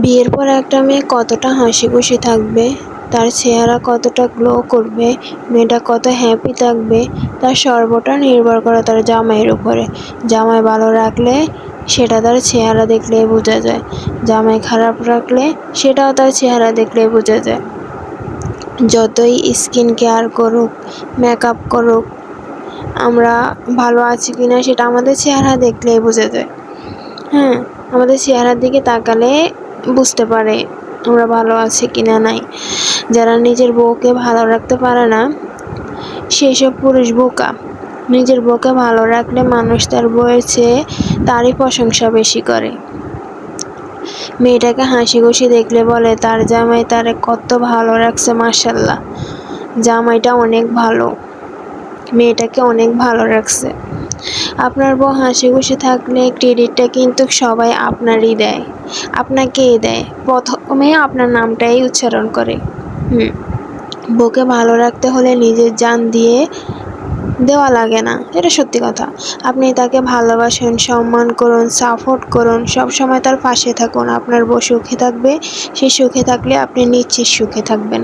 বিয়ের পর একটা মেয়ে কতটা হাসিখুশি থাকবে, তার চেহারা কতটা গ্লো করবে, মেয়েটা কত হ্যাপি থাকবে, তার সর্বটা নির্ভর করে তার জামাইয়ের উপরে। জামাই ভালো রাখলে সেটা তার চেহারা দেখলেই বোঝা যায়, জামাই খারাপ রাখলে সেটাও তার চেহারা দেখলেই বোঝা যায়। যতই স্কিন কেয়ার করুক, মেকআপ করুক, আমরা ভালো আছি কিনা সেটা আমাদের চেহারা দেখলেই বোঝা যায়। হ্যাঁ, আমাদের চেহারার দিকে তাকালে বুঝতে পারে আমরা ভালো আছি কিনা নাই। যারা নিজের বউকে ভালো রাখতে পারে না সেই সব পুরুষ বোকা। নিজের বউকে ভালো রাখলে মানুষ তার বউয়ের চেয়ে তারই প্রশংসা বেশি করে। মেয়েটাকে হাসি খুশি দেখলে বলে তার জামাই তারে কত ভালো রাখছে, মাশাআল্লাহ, জামাইটা অনেক ভালো, মেয়েটাকে অনেক ভালো রাখছে। আপনার বউ হাসি খুশি থাকলে ক্রেডিটটা কিন্তু সবাই আপনারই দেয়, আপনাকেই দেয়, প্রথমে আপনার নামটাই উচ্চারণ করে। বউকে ভালো রাখতে হলে নিজের জান দিয়ে দেওয়া লাগে না, এটা সত্যি কথা। আপনি তাকে ভালোবাসুন, সম্মান করুন, সাপোর্ট করুন, সবসময় তার পাশে থাকুন। আপনার বউ সুখে থাকবে, সে সুখে থাকলে আপনি নিশ্চিত সুখে থাকবেন।